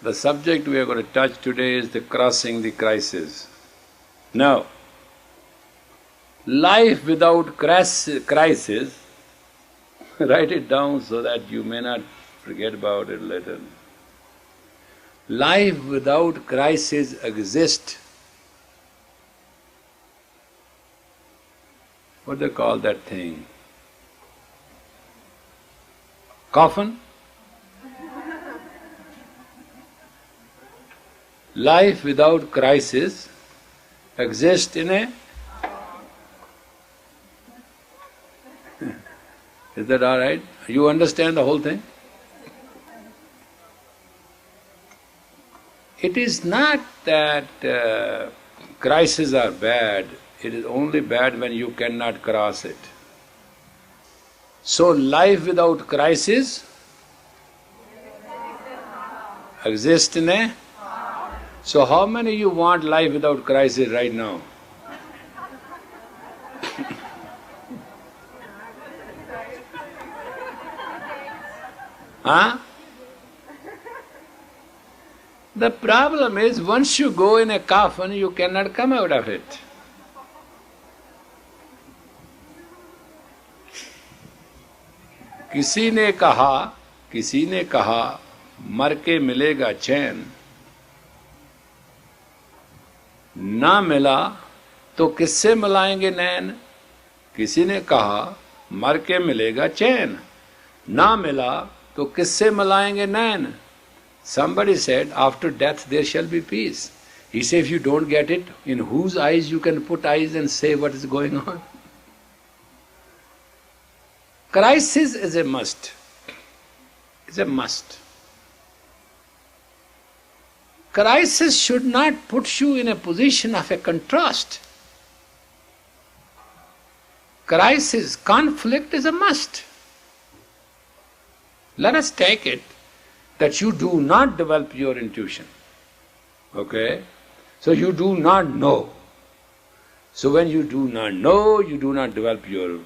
The subject we are going to touch today is the crossing the crisis. Now, life without crisis, write it down so that you may not forget about it later. Life without crisis exists. What do they call that thing? Coffin? Life without crisis exists in a… Is that all right? You understand the whole thing? It is not that crises are bad, it is only bad when you cannot cross it. So life without crisis exists in a… So how many you want life without crisis right now? Huh? The problem is, once you go in a coffin, you cannot come out of it. किसी ने कहा मर के मिलेगा चैन, ना मिला तो किससे मिलाएंगे नैन। किसी ने कहा मर के मिलेगा चैन, ना मिला तो किससे मिलाएंगे नैन। Somebody said, after death there shall be peace. He said, if you don't get it, in whose eyes you can put eyes and say what is going on? Crisis is a must. It's a must. Crisis should not put you in a position of a contrast. Crisis, conflict is a must. Let us take it that you do not develop your intuition. Okay? So you do not know. So when you do not know, you do not develop your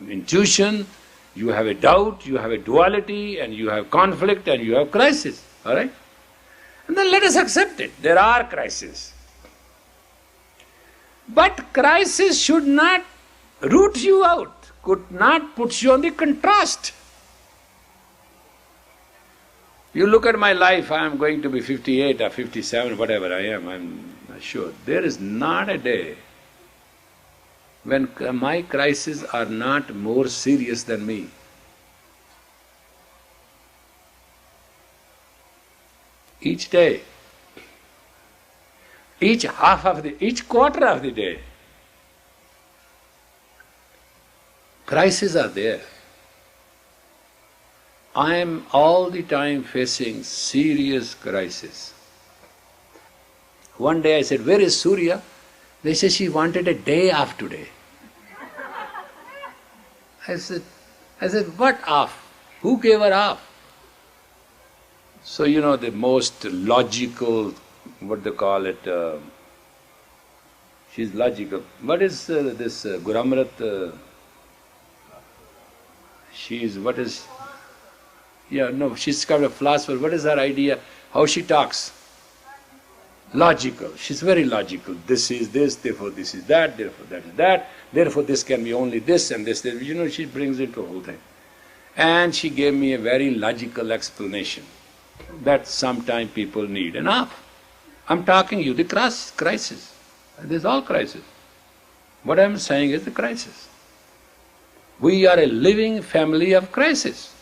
intuition, you have a doubt, you have a duality, and you have conflict, and you have crisis. All right? And then let us accept it. There are crises. But crisis should not root you out, could not put you on the contrast. You look at my life, I am going to be 58 or 57, whatever I am, I'm not sure. There is not a day when my crises are not more serious than me. Each day, each quarter of the day, crises are there. I am all the time facing serious crisis. One day I said, where is Surya? They said she wanted a day off today. I said, what off? Who gave her off? So you know the most logical, what they call it, she's logical. What is this Guramrat? She's kind of a philosopher. What is her idea? How she talks? Logical. She's very logical. This is this, therefore this is that, therefore that is that, therefore this can be only this and this. You know, she brings it to a whole thing. And she gave me a very logical explanation that sometimes people need enough. I'm talking you the crisis. There's all crisis. What I'm saying is the crisis. We are a living family of crisis.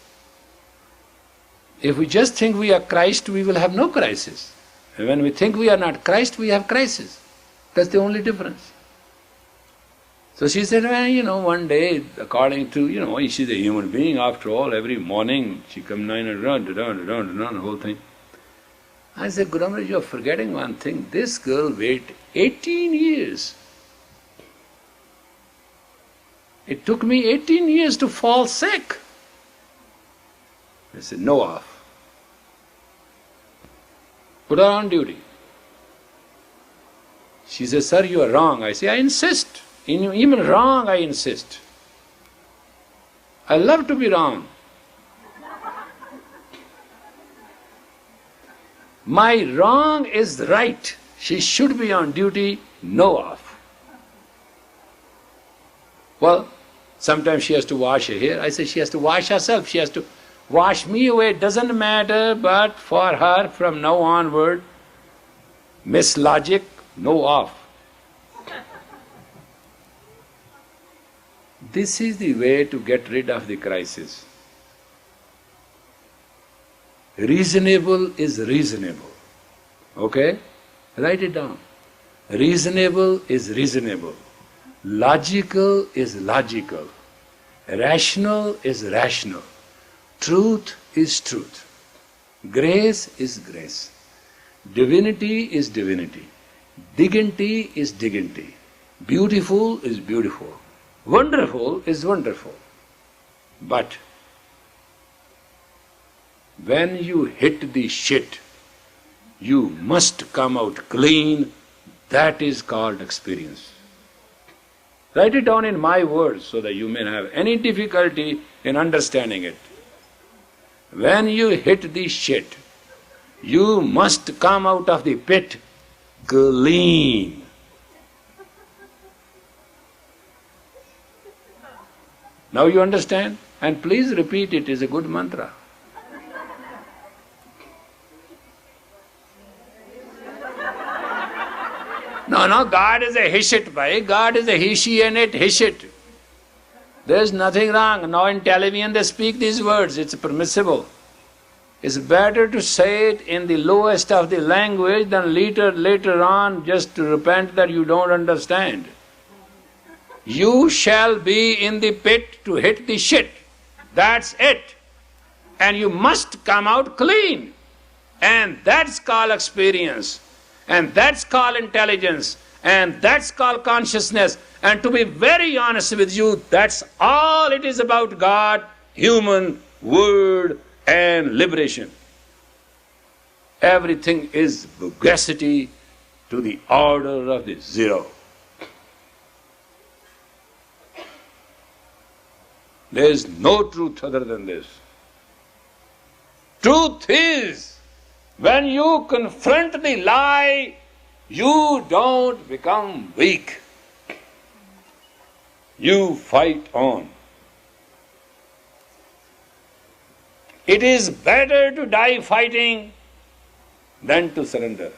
If we just think we are Christ, we will have no crisis. And when we think we are not Christ, we have crisis. That's the only difference. So she said, well, one day, according to, she's a human being after all, every morning she comes 9 and run, the whole thing. I said, Gurumaharaj, you're forgetting one thing. This girl waited 18 years. It took me 18 years to fall sick. I said, no off. Put her on duty. She says, sir, you are wrong. I say, I insist. Even wrong, I insist. I love to be wrong. My wrong is right. She should be on duty, no off. Well, sometimes she has to wash her hair. I say she has to wash herself. She has to wash me away. It doesn't matter, but for her from now onward, Miss Logic, no off. This is the way to get rid of the crisis. Reasonable is reasonable. Okay? Write it down. Reasonable is reasonable. Logical is logical. Rational is rational. Truth is truth. Grace is grace. Divinity is divinity. Dignity is dignity. Beautiful is beautiful. Wonderful is wonderful. But when you hit the shit, you must come out clean. That is called experience. Write it down in my words so that you may not have any difficulty in understanding it. When you hit the shit, you must come out of the pit clean. Now you understand? And please repeat it, it's a good mantra. No, God is a hishit, bhai. God is a he, and it, hishit. There's nothing wrong. Now in television they speak these words, it's permissible. It's better to say it in the lowest of the language than later on just to repent that you don't understand. You shall be in the pit to hit the shit. That's it. And you must come out clean. And that's called experience. And that's called intelligence. And that's called consciousness. And to be very honest with you, that's all it is about God, human, word, and liberation. Everything is vagacity to the order of the zero. There is no truth other than this. Truth is, when you confront the lie, you don't become weak. You fight on. It is better to die fighting than to surrender.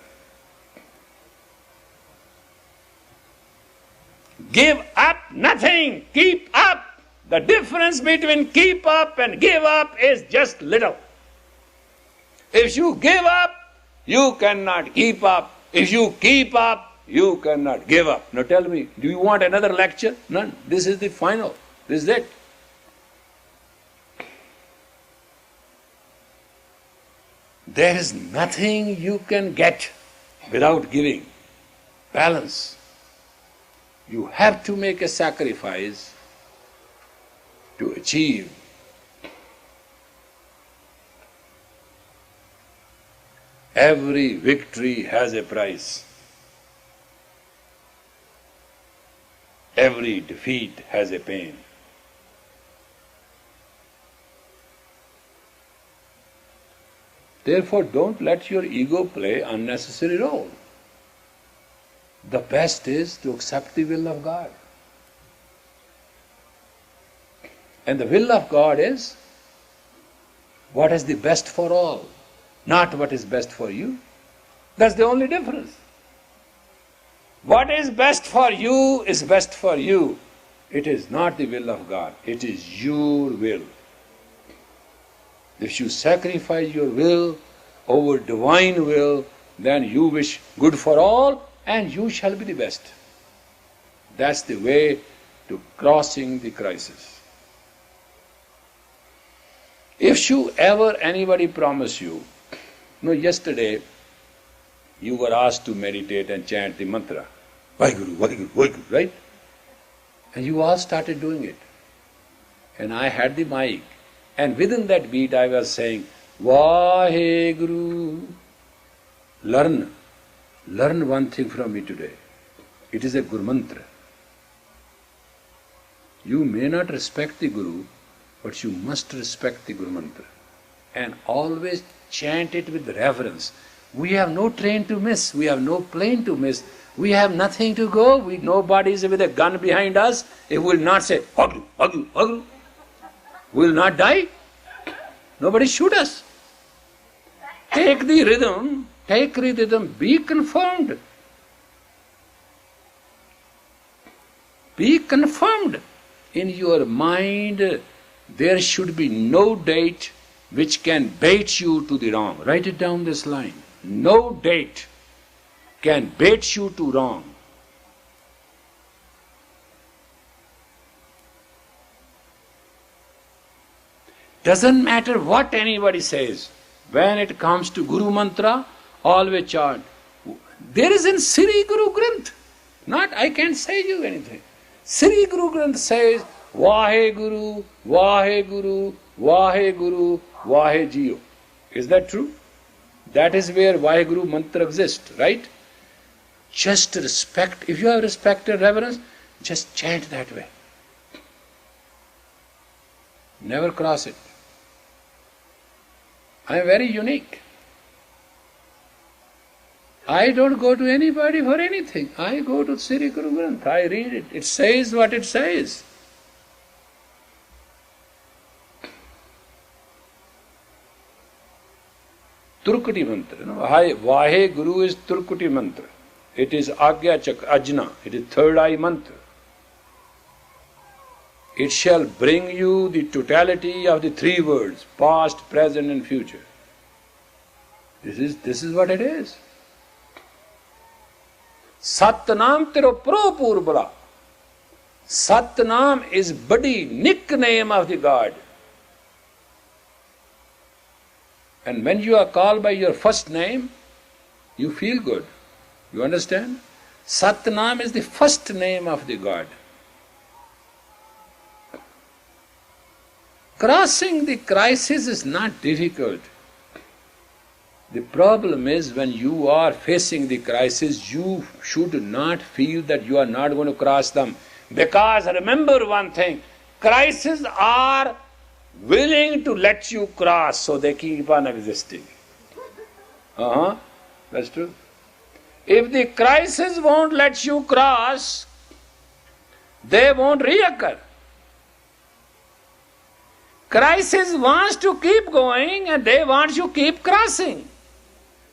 Give up nothing, keep up. The difference between keep up and give up is just little. If you give up, you cannot keep up. If you keep up, you cannot give up. Now tell me, do you want another lecture? None. This is the final. This is it. There is nothing you can get without giving. Balance. You have to make a sacrifice to achieve. Every victory has a price. Every defeat has a pain. Therefore, don't let your ego play unnecessary role. The best is to accept the will of God. And the will of God is what is the best for all, not what is best for you. That's the only difference. What is best for you is best for you. It is not the will of God. It is your will. If you sacrifice your will over divine will, then you wish good for all and you shall be the best. That's the way to crossing the crisis. If you ever anybody promise you, yesterday you were asked to meditate and chant the mantra, Vaheguru, Vaheguru, Vaheguru, right? And you all started doing it. And I had the mic. And within that beat I was saying, Vaheguru. Learn one thing from me today. It is a Guru mantra. You may not respect the Guru, but you must respect the Guru mantra. And always chant it with reverence. We have no train to miss. We have no plane to miss. We have nothing to go. Nobody is with a gun behind us. It will not say, Agru, Agru, Agru. We will not die. Nobody shoot us. Take the rhythm, be confirmed. Be confirmed. In your mind, there should be no date which can bait you to the wrong. Write it down this line. No date can bait you to wrong. Doesn't matter what anybody says. When it comes to Guru Mantra, always chant. There is in Sri Guru Granth. Not, I can't say you anything. Sri Guru Granth says, Vahe Guru, Vahe Guru, Vahe Guru, Vahe Jio. Is that true? That is where Vahe Guru Mantra exists, right? Just respect. If you have respect and reverence, just chant that way. Never cross it. I am very unique. I don't go to anybody for anything. I go to Sri Guru Granth. I read it. It says what it says. Turkuti mantra. Vahe Guru is Turkuti mantra. It is Agya Chakra, Ajna. It is third eye mantra. It shall bring you the totality of the three worlds, past, present and future. This is what it is. Satnam tero pro purbala. Satnam is body, nickname of the God. And when you are called by your first name, you feel good. You understand? Satnam is the first name of the God. Crossing the crisis is not difficult. The problem is when you are facing the crisis, you should not feel that you are not going to cross them. Because remember one thing, crises are willing to let you cross, so they keep on existing. That's true. If the crisis won't let you cross, they won't reoccur. Crisis wants to keep going and they want you to keep crossing.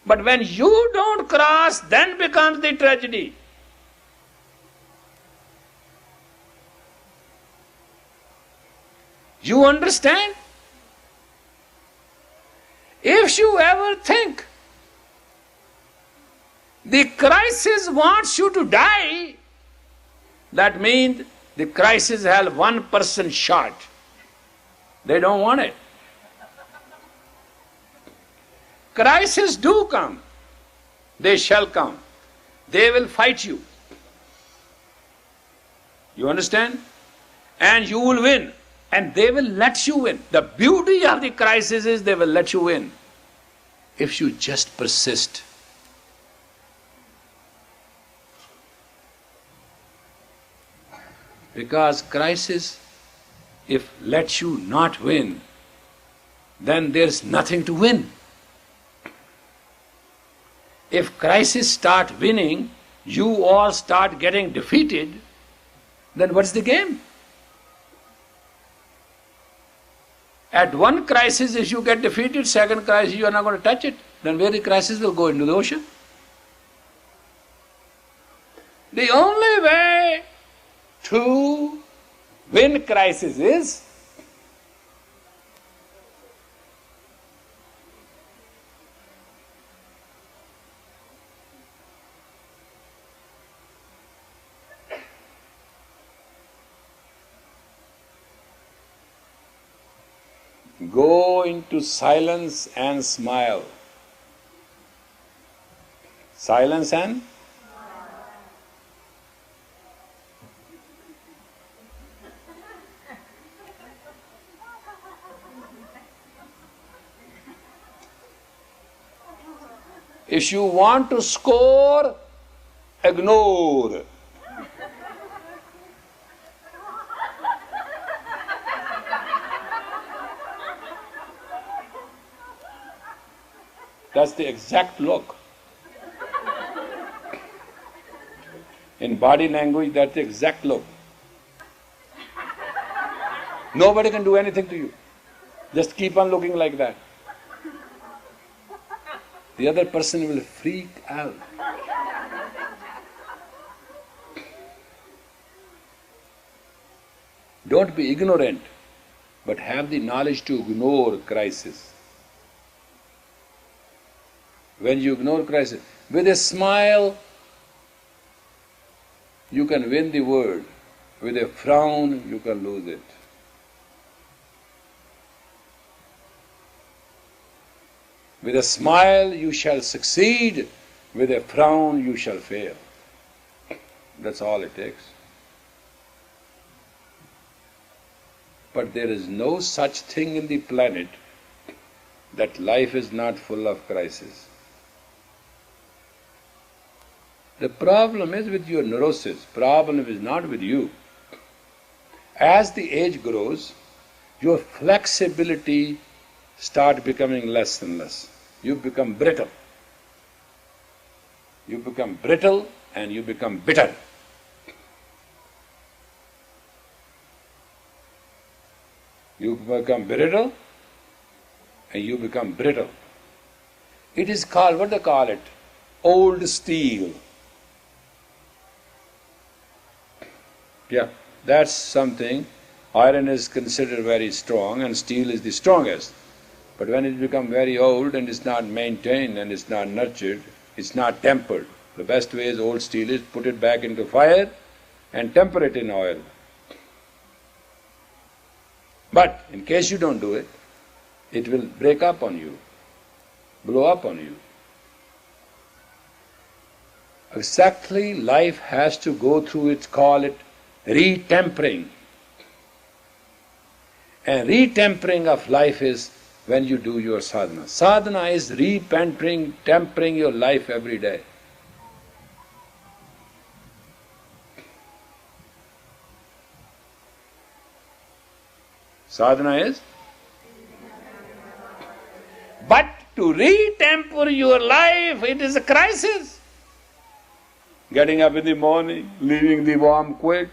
But when you don't cross, then becomes the tragedy. You understand? If you ever think the crisis wants you to die, that means the crisis has 1% shot. They don't want it. Crises do come. They shall come. They will fight you. You understand? And you will win. And they will let you win. The beauty of the crisis is they will let you win. If you just persist. Because crisis, if lets you not win, then there's nothing to win. If crisis start winning, you all start getting defeated, then what's the game? At one crisis, if you get defeated, second crisis, you are not going to touch it. Then where the crisis will go? Into the ocean. The only way to win crisis is go into silence and smile. Silence and if you want to score, ignore. That's the exact look. In body language, that's the exact look. Nobody can do anything to you. Just keep on looking like that. The other person will freak out. Don't be ignorant, but have the knowledge to ignore crisis. When you ignore crisis, with a smile, you can win the world. With a frown, you can lose it. With a smile, you shall succeed. With a frown, you shall fail. That's all it takes. But there is no such thing in the planet that life is not full of crises. The problem is with your neurosis. Problem is not with you. As the age grows, your flexibility starts becoming less and less. You become brittle. You become brittle and you become bitter. You become brittle and you become brittle. It is called, what they call it? Old steel. Yeah, that's something. Iron is considered very strong and steel is the strongest. But when it becomes very old and it's not maintained and it's not nurtured, it's not tempered. The best way is old steel is put it back into fire and temper it in oil. But in case you don't do it, it will break up on you, blow up on you. Exactly, life has to go through its, call it, retempering. And retempering of life is when you do your sadhana. Sadhana is tempering your life every day. Sadhana is? But to retemper your life, it is a crisis. Getting up in the morning, leaving the warm quick.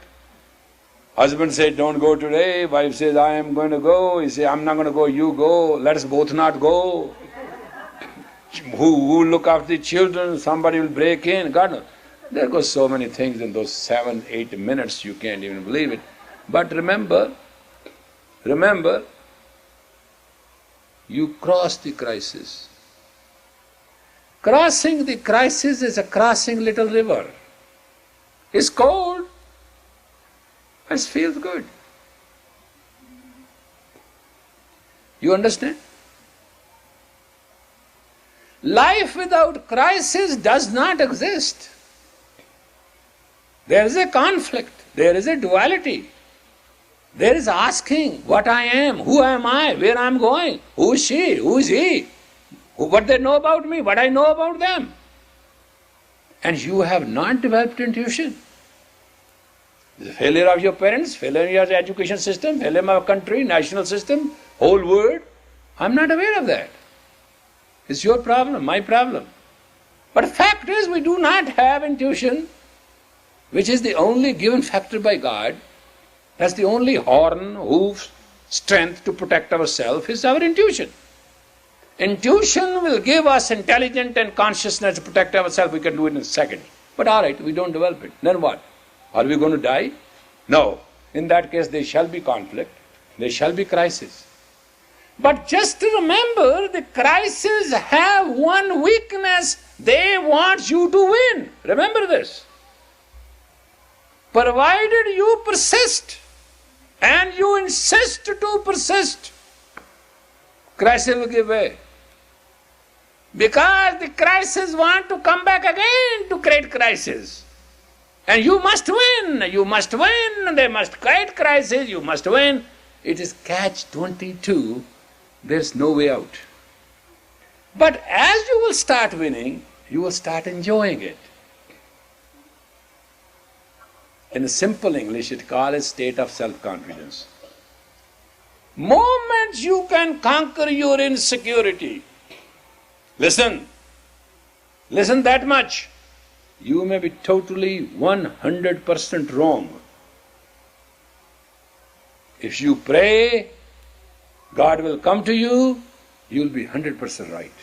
Husband said, don't go today. Wife says, I am going to go. He says, I'm not going to go, you go. Let us both not go. Who look after the children? Somebody will break in. God knows. There goes so many things in those 7-8 minutes, you can't even believe it. But remember, you cross the crisis. Crossing the crisis is a crossing little river. It's cold. It feels good. You understand? Life without crisis does not exist. There is a conflict, there is a duality. There is asking what I am, who am I, where I am going, who is she, who is he, what they know about me, what I know about them. And you have not developed intuition. The failure of your parents, failure of your education system, failure of our country, national system, whole world. I'm not aware of that. It's your problem, my problem. But fact is, we do not have intuition, which is the only given factor by God. That's the only horn, hoof, strength to protect ourselves is our intuition. Intuition will give us intelligence and consciousness to protect ourselves. We can do it in a second. But all right, we don't develop it. Then what? Are we going to die? No. In that case, there shall be conflict. There shall be crisis. But just to remember, the crises have one weakness. They want you to win. Remember this. Provided you persist and you insist to persist, crisis will give way. Because the crisis want to come back again to create crisis. And you must win, they must create crisis, you must win. It is catch-22, there's no way out. But as you will start winning, you will start enjoying it. In simple English, it calls a state of self-confidence. Moment you can conquer your insecurity, Listen. Listen that much. You may be totally 100% wrong. If you pray, God will come to you, you'll be 100% right.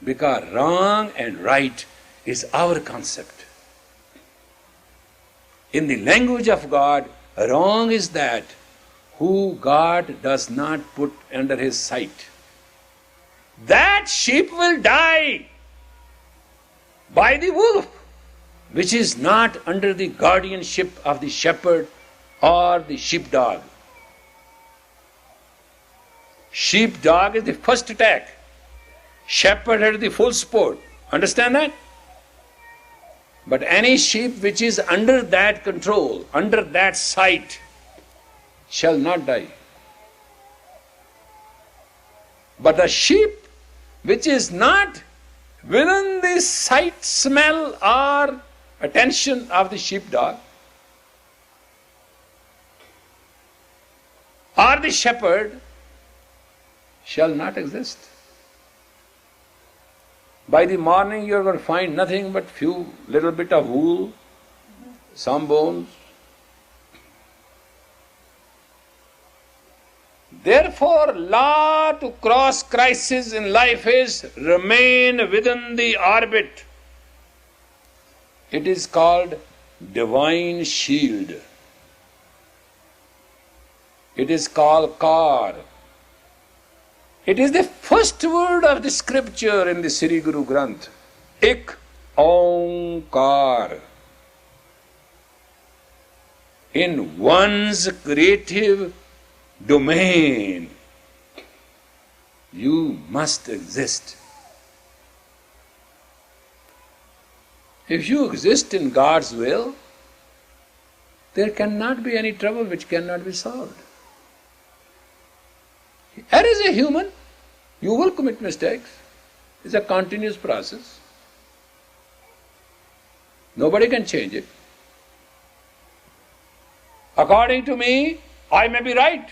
Because wrong and right is our concept. In the language of God, wrong is that who God does not put under his sight. That sheep will die by the wolf, which is not under the guardianship of the shepherd or the sheepdog. Sheepdog is the first attack. Shepherd had the full sport. Understand that? But any sheep which is under that control, under that sight, shall not die. But the sheep which is not within the sight, smell, or attention of the sheepdog, or the shepherd, shall not exist. By the morning you are going to find nothing but few little bit of wool, some bones. Therefore, law to cross crisis in life is remain within the orbit. It is called divine shield. It is called Kar. It is the first word of the scripture in the Sri Guru Granth. Ik Omkar. In one's creative domain, you must exist. If you exist in God's will, there cannot be any trouble which cannot be solved. As a human, you will commit mistakes. It's a continuous process. Nobody can change it. According to me, I may be right.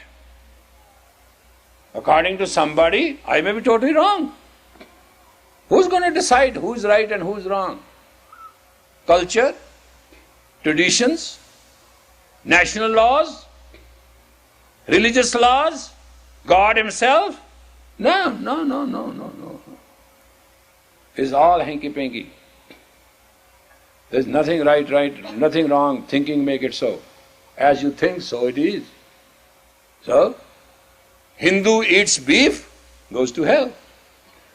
According to somebody, I may be totally wrong. Who's going to decide who's right and who's wrong? Culture? Traditions? National laws? Religious laws? God himself? No. It's all hanky-panky. There's nothing right, nothing wrong. Thinking make it so. As you think, so it is. So, Hindu eats beef, goes to hell.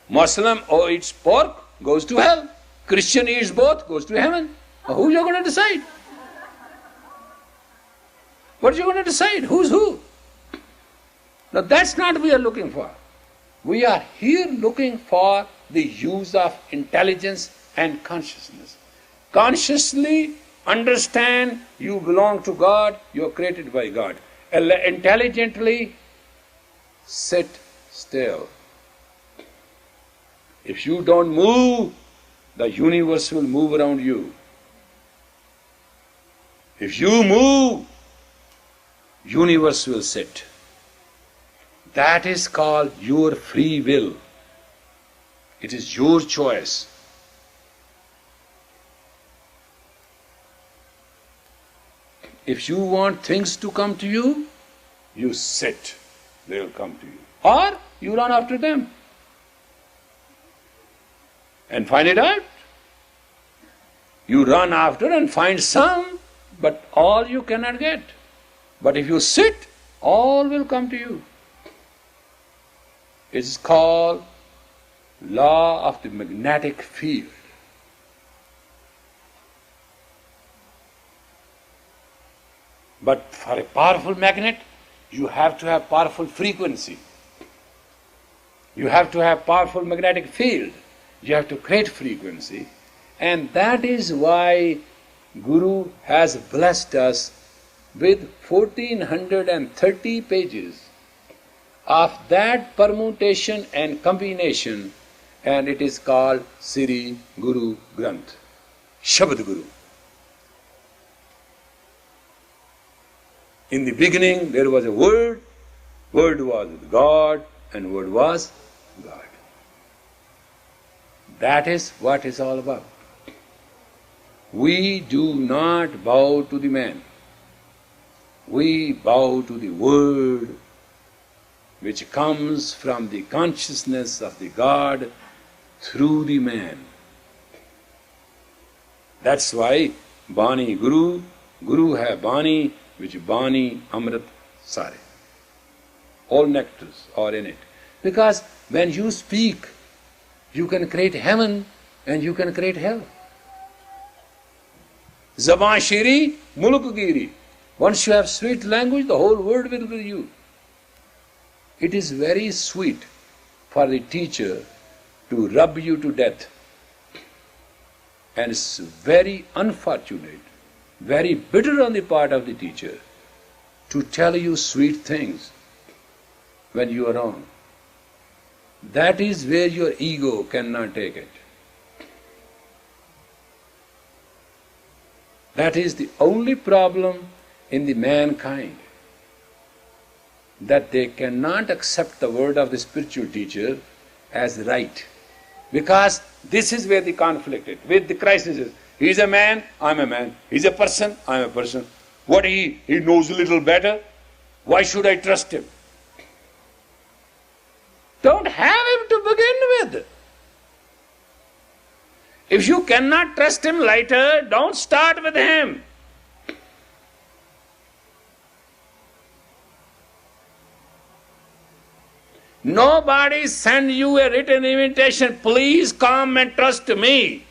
Muslim eats pork, goes to hell. Christian eats both, goes to heaven. Now, who are you going to decide? What are you going to decide? Who's who? Now that's not what we are looking for. We are here looking for the use of intelligence and consciousness. Consciously understand you belong to God, you are created by God. Intelligently sit still. If you don't move, the universe will move around you. If you move, universe will sit. That is called your free will. It is your choice. If you want things to come to you, you sit, they will come to you. Or you run after them and find it out. You run after and find some, but all you cannot get. But if you sit, all will come to you. It is called law of the magnetic field. But for a powerful magnet, you have to have powerful frequency. You have to have powerful magnetic field. You have to create frequency. And that is why Guru has blessed us with 1430 pages of that permutation and combination, and it is called Sri Guru Granth, Shabad Guru. In the beginning there was a word was with God, and word was God. That is what it's all about. We do not bow to the man. We bow to the word which comes from the consciousness of the God through the man. That's why Bani Guru, Guru hai Bani, which Bani Amrit Sare. All nectars are in it. Because when you speak, you can create heaven and you can create hell. Zaban Shiri, Muluk Giri. Once you have sweet language, the whole world will be you. It is very sweet for the teacher to rub you to death. And it's very unfortunate, very bitter on the part of the teacher to tell you sweet things when you are wrong. That is where your ego cannot take it. That is the only problem in the mankind, that they cannot accept the word of the spiritual teacher as right. Because this is where the conflict is, with the crisis is. He is a man, I'm a man. He's a person, I'm a person. What he knows a little better. Why should I trust him? Don't have him to begin with. If you cannot trust him later, don't start with him. Nobody send you a written invitation, please come and trust me.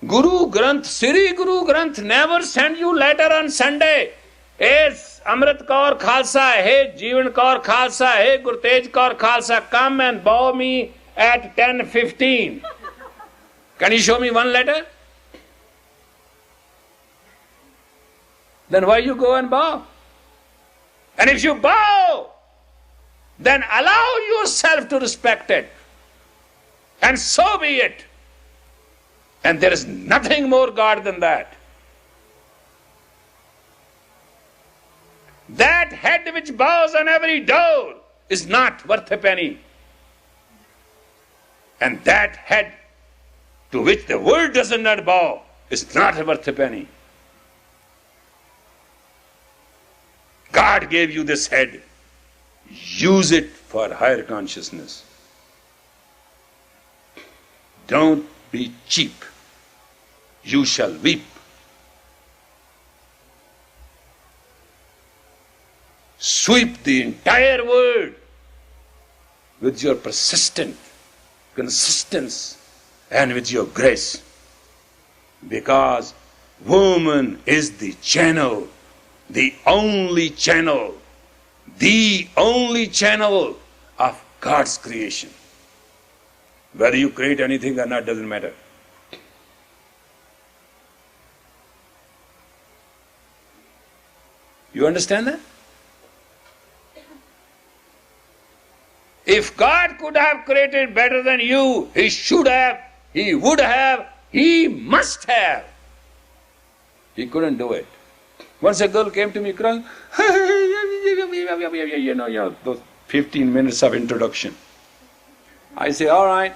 Guru Granth, Sri Guru Granth never send you letter on Sunday. Hey Amrit Kaur Khalsa, hey Jeevan Kaur Khalsa, hey Gurtej Kaur Khalsa, come and bow me at 10:15. Can you show me one letter? Then why you go and bow? And if you bow, then allow yourself to respect it. And so be it. And there is nothing more God than that. That head which bows on every door is not worth a penny. And that head to which the world does not bow is not worth a penny. God gave you this head. Use it for higher consciousness. Don't be cheap. You shall weep. Sweep the entire world with your persistent consistence and with your grace. Because woman is the channel, the only channel of God's creation. Whether you create anything or not doesn't matter. You understand that? If God could have created better than you, He should have, He would have, He must have. He couldn't do it. Once a girl came to me crying, those 15 minutes of introduction. I say, all right,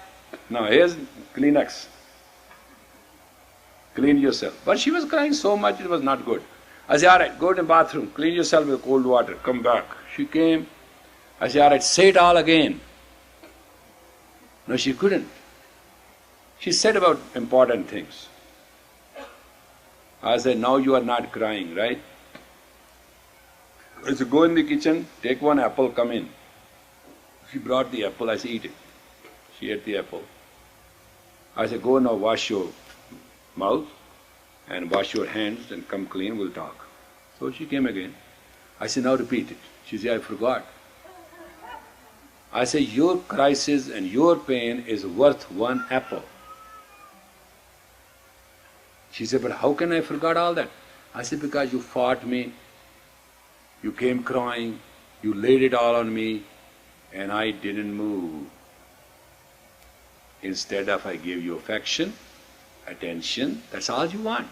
now here's Kleenex. Clean yourself. But she was crying so much, it was not good. I say, all right, go to the bathroom, clean yourself with cold water, come back. She came. I said, all right, say it all again. No, she couldn't. She said about important things. I said, now you are not crying, right? I said, go in the kitchen, take one apple, come in. She brought the apple, I said, eat it. She ate the apple. I said, go now wash your mouth and wash your hands and come clean, we'll talk. So she came again. I said, now repeat it. She said, I forgot. I say, your crisis and your pain is worth one apple. She said, but how can I forget all that? I said, because you fought me, you came crying, you laid it all on me, and I didn't move. Instead of I gave you affection, attention, that's all you want.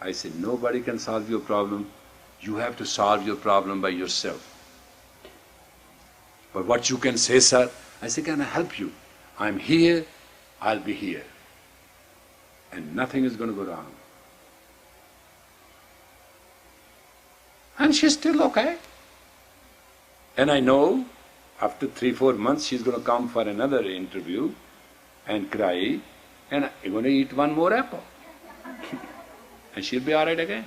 I said, nobody can solve your problem. You have to solve your problem by yourself. But what you can say, sir? I say, can I help you? I'm here, I'll be here. And nothing is going to go wrong. And she's still okay. And I know after 3-4 months she's going to come for another interview and cry, and you're going to eat one more apple. And she'll be all right again.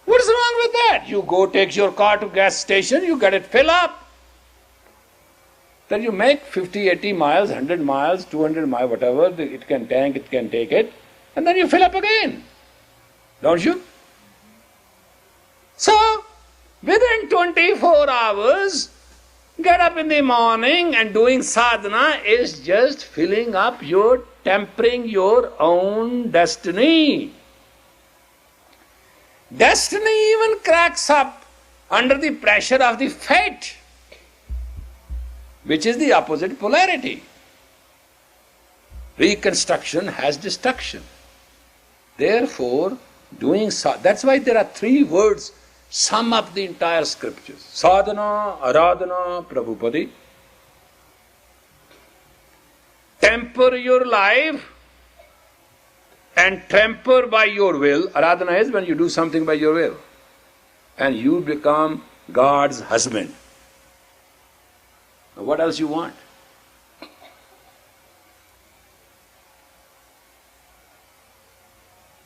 What's wrong with that? You go take your car to gas station, you get it fill up. Then you make 50, 80 miles, 100 miles, 200 miles, whatever it can tank, it can take it, and then you fill up again. Don't you? So, within 24 hours, get up in the morning and doing sadhana is just filling up tempering your own destiny. Destiny even cracks up under the pressure of the fate, which is the opposite polarity. Reconstruction has destruction. Therefore, that's why there are 3 words sum up the entire scriptures. Sadhana, aradhana, prabhupadi. Temper your life and temper by your will. Aradhana is when you do something by your will. And you become God's husband. Now what else you want?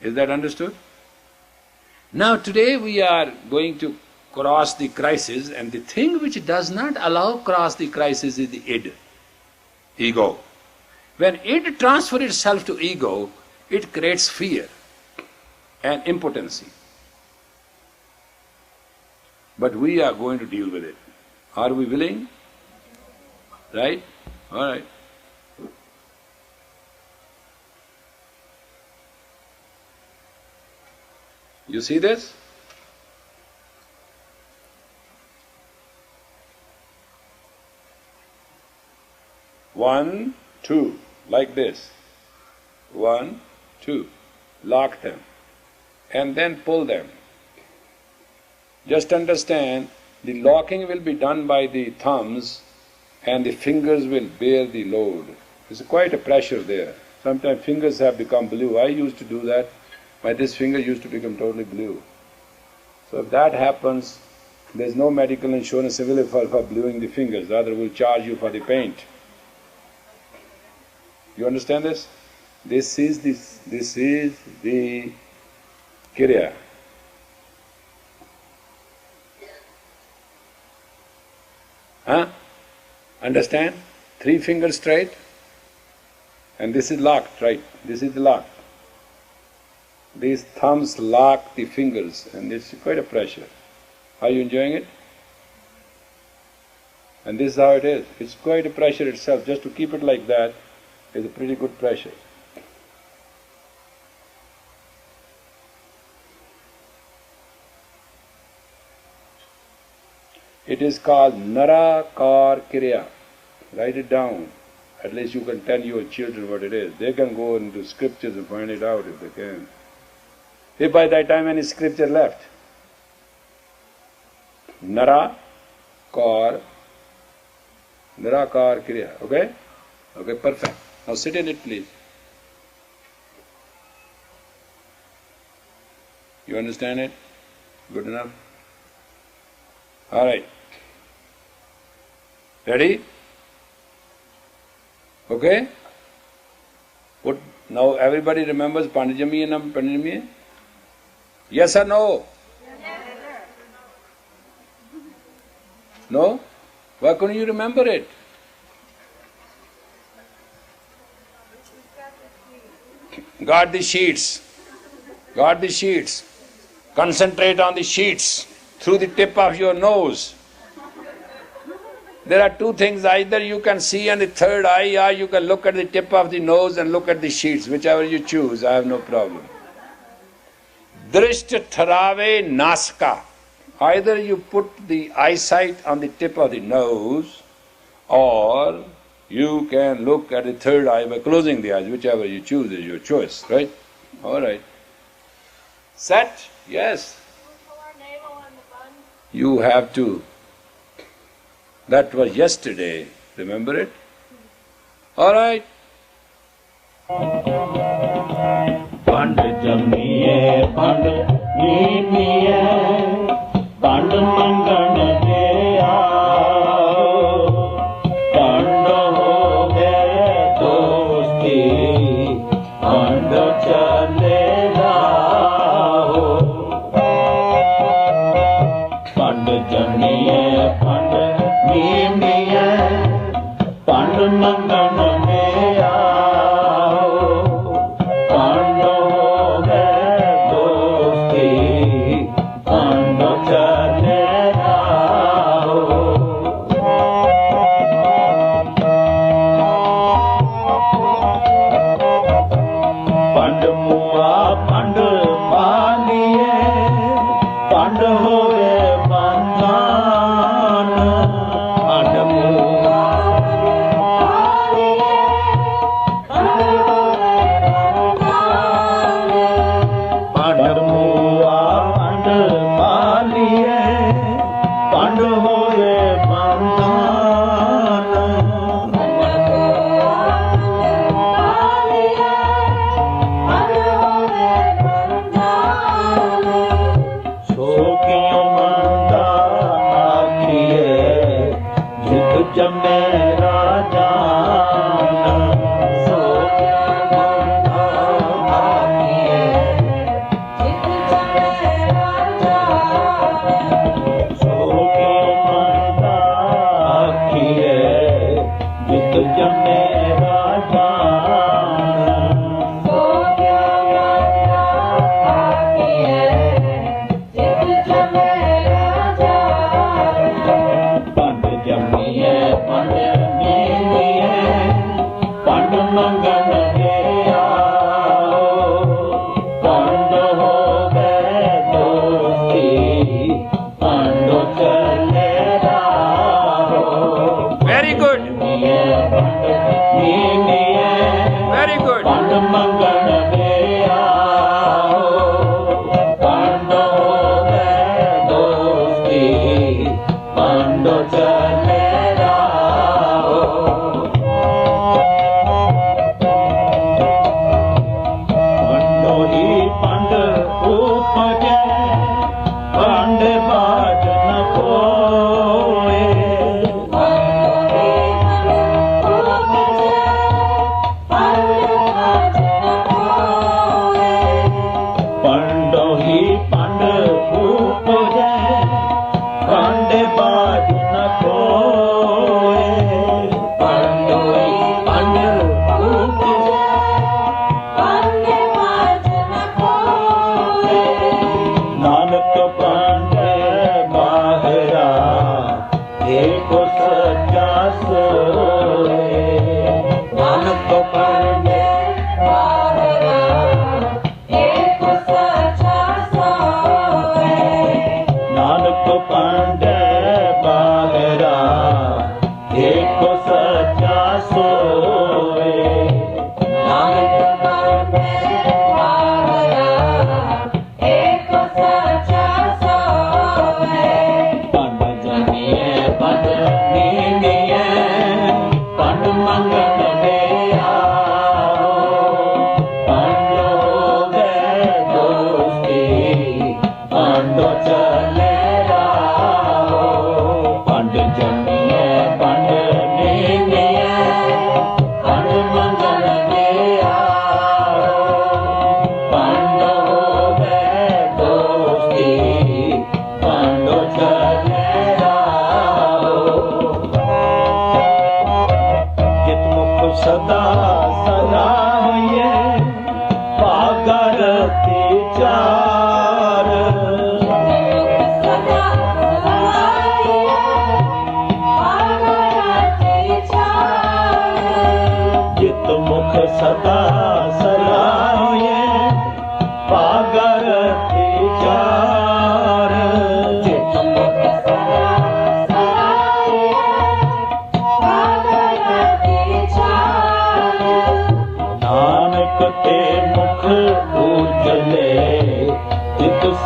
Is that understood? Now today we are going to cross the crisis, and the thing which does not allow cross the crisis is the id, ego. When id transfers itself to ego, it creates fear and impotency. But we are going to deal with it. Are we willing? Right? All right. You see this? One, two, like this. 1, 2. Lock them. And then pull them. Just understand, the locking will be done by the thumbs and the fingers will bear the load. There's quite a pressure there. Sometimes fingers have become blue. I used to do that. My this finger used to become totally blue. So if that happens, there's no medical insurance available for bluing the fingers, rather we'll charge you for the paint. You understand this? This is the Kriya. Huh? Understand? 3 fingers straight, and this is locked, right? This is the lock. These thumbs lock the fingers, and it's quite a pressure. Are you enjoying it? And this is how it is. It's quite a pressure itself. Just to keep it like that is a pretty good pressure. It is called Narakar Kriya. Write it down. At least you can tell your children what it is. They can go into scriptures and find it out if they can. If by that time any scripture left. Narakar Kriya. Okay? Okay, perfect. Now sit in it, please. You understand it? Good enough? All right. Ready? Okay? What? Now everybody remembers Pandijami and Pandijami? Yes or no? Yes. No? Why couldn't you remember it? Got the sheets. Got the sheets. Concentrate on the sheets through the tip of your nose. There are 2 things, either you can see on the third eye or you can look at the tip of the nose and look at the sheets, whichever you choose, I have no problem. Drishta tharave naska. Either you put the eyesight on the tip of the nose or you can look at the third eye by closing the eyes, whichever you choose is your choice, right? All right. Set? Yes. You have to That was yesterday. Remember it? All right. Pand jamiye pand nimiye pand mangan de aao pand ho gaye dosti pand chale rao pand jamiye pand nimiye pand mangan de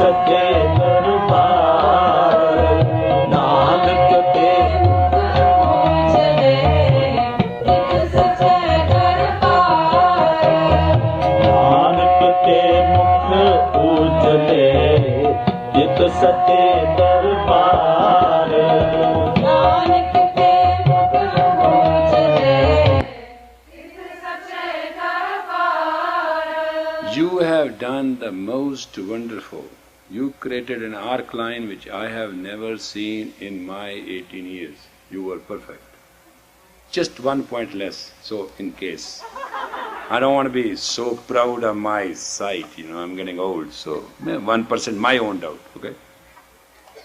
सच्चे दरबार नानक ते उजले चित सते दरबार नानक के मुख उजले चित सचे दरबार। You have done the most wonderful. You created an arc line which I have never seen in my 18 years. You were perfect. Just 1 point less, so in case. I don't want to be so proud of my sight, I'm getting old, so 1% my own doubt, okay?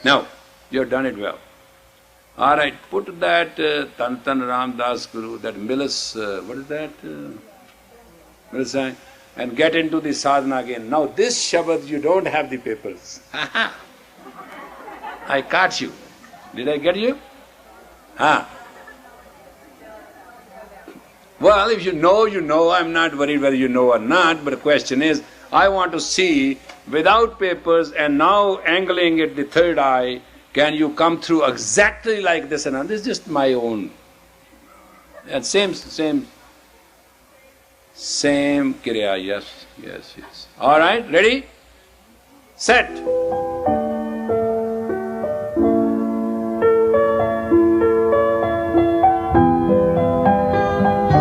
Now, you have done it well. All right, put that Tan Tan Ram Das Guru, that Millis, what is that? Millis, and get into the sadhana again. Now this Shabad, you don't have the papers. I caught you. Did I get you? Well, if you know, you know. I'm not worried whether you know or not, but the question is, I want to see without papers and now angling at the third eye, can you come through exactly like this and this is just my own. And same kriya, yes. All right, ready? Set.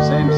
Same.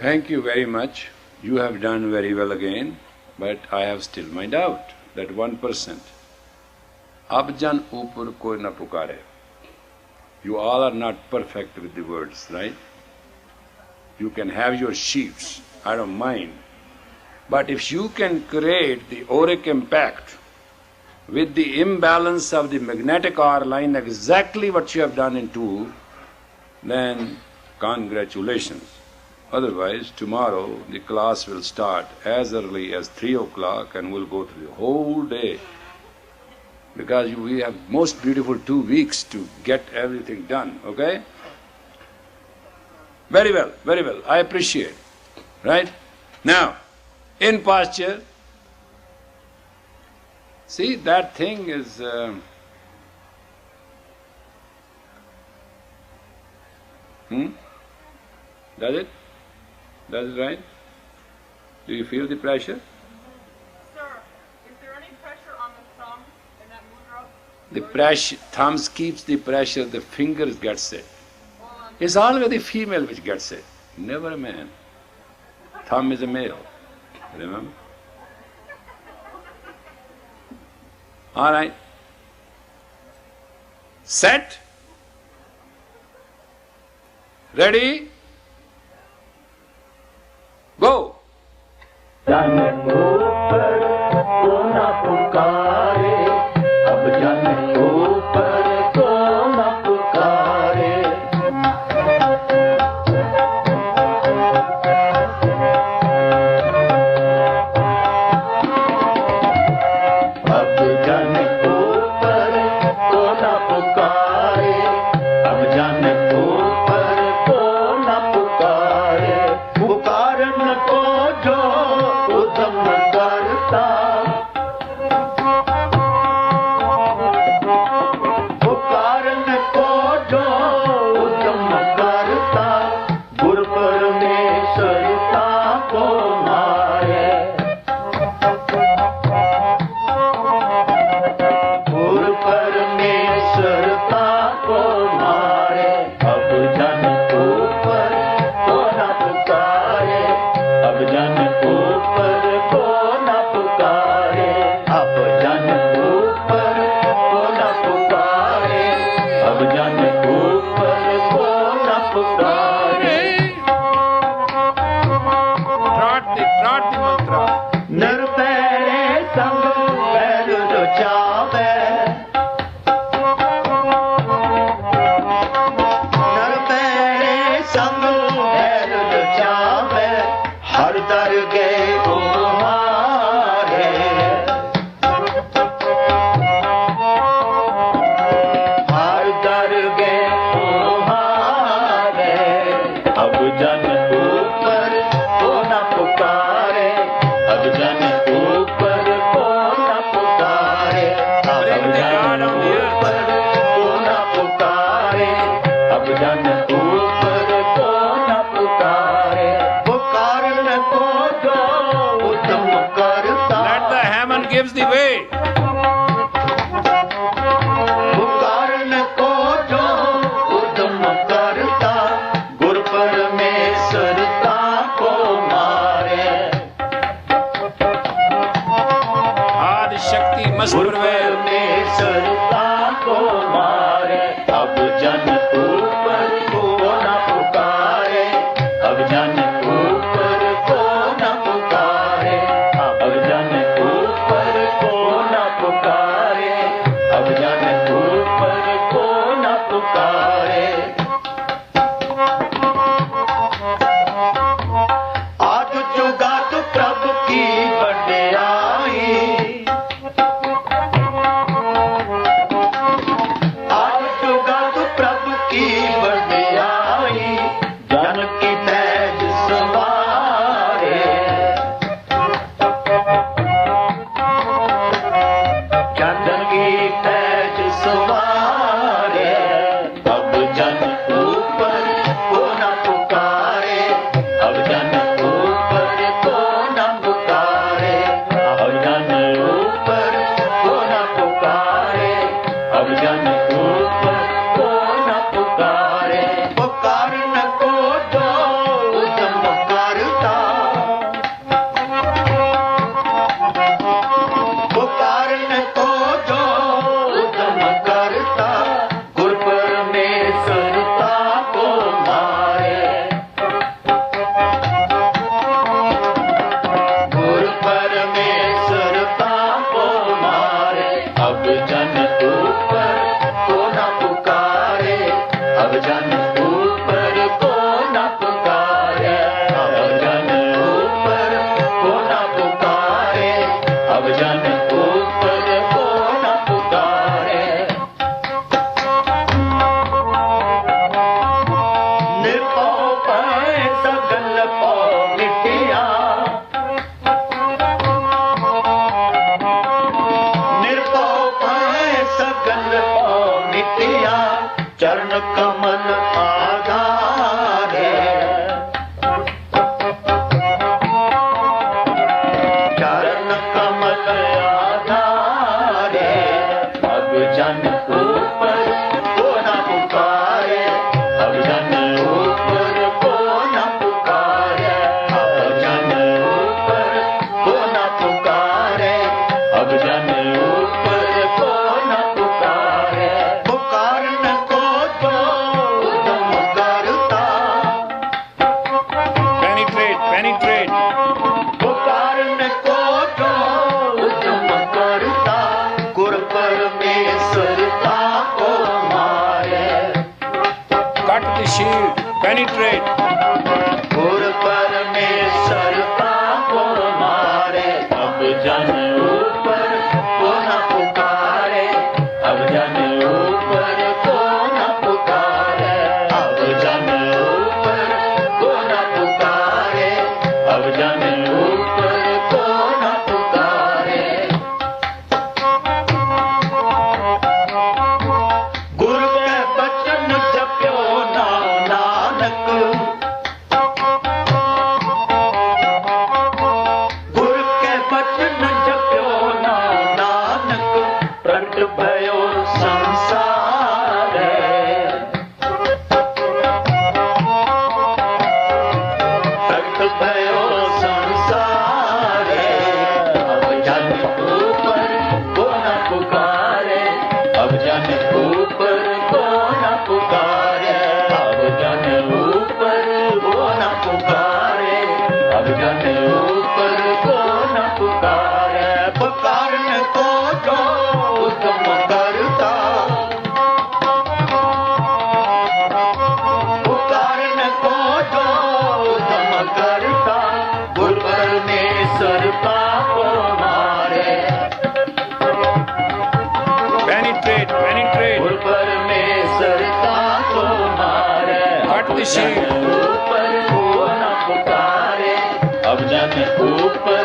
Thank you very much. You have done very well again, but I have still my doubt, that 1%. Ab jan upar koi na pukare. You all are not perfect with the words, right? You can have your sheaves, I don't mind. But if you can create the auric impact with the imbalance of the magnetic R line, exactly what you have done in 2, then congratulations. Otherwise, tomorrow the class will start as early as 3 o'clock and we'll go through the whole day. Because we have most beautiful 2 weeks to get everything done, okay? Very well, I appreciate. Right? Now, in posture, see that thing is… Does it? Does it right? Do you feel the pressure? Sir, is there any pressure on the thumb in that mudra? The pressure, thumbs keeps the pressure, the fingers gets it. It's always the female which gets it, never a man. Thumb is a male, remember? All right. Set. Ready? Go. जन ऊपर को न पुकारे, अब जन ऊपर को न पुकारे। अब जन ऊपर को न पुकारे, अब जन ऊपर को न पुकारे। पुकारन को जो उद्यम करता, पुकारन को जो उद्यम करता, गुरु परमेश्वरता को मारे। गुरु परमेश्वरता को मारे। अब जन ऊपर को न पुकारे, अब जन ऊपर को न पुकारे। अब जन ऊपर को न पुकारे, अब जन ऊपर को न पुकारे। Trot the mantra. निर्भय संग पैर रचावे, निर्भय संग पैर रचावे, हर दर गए तुम्हारे। हर दर गए तुम्हारे। अब जन ऊपर को न पुकारे, अब जन ऊपर को न पुकारे। अब जन ऊपर को न पुकारे, अब जन ऊपर को न पुकारे। पुकारन को जो उत्तम करता, Let the Hammond gives the way. पुकारन को जो उत्तम करता, गुरु परमेश्वरता को मारे। Adi Shakti must गुरु prevail. परमेश्वरता को मारे। अब जन ऊपर को न पुकारे, अब जन ऊपर को न पुकारे। अब जन ऊपर को न पुकारे, अब जन ऊपर को न पुकारे। आज जुगात प्रभु की बड़ाई, penetrate. पुकारने को जो उत्तम करता, गुरु परमेश्वरता को मारे। Cut the shield, penetrate. गुरु परमेश्वरता को मारे। अब जन ऊपर को न पुकारे, अब जन ऊपर को न पुकारे, अब जन ऊपर को न पुकारे, अब जन ऊपर को न पुकारे। गुरु के बचन जप्यो नानक, गुरु के बचन जप्यो नानक, प्रगट भयो संसार। प्रगट भयो संसार। अब जन ऊपर को न पुकारे, अब जन ऊपर को न पुकारे, अब जन ऊपर को न पुकारे, अब जन ऊपर को न पुकारे। पुकारने को जो उत्तम करता, पुकारने को जो उत्तम करता, गुरु परमेश्वर पापो मारे। Penetrate, penetrate. गुरु परमेश्वर को मारे। Cut the shield. ऊपर को न पुकारे, अब जन ऊपर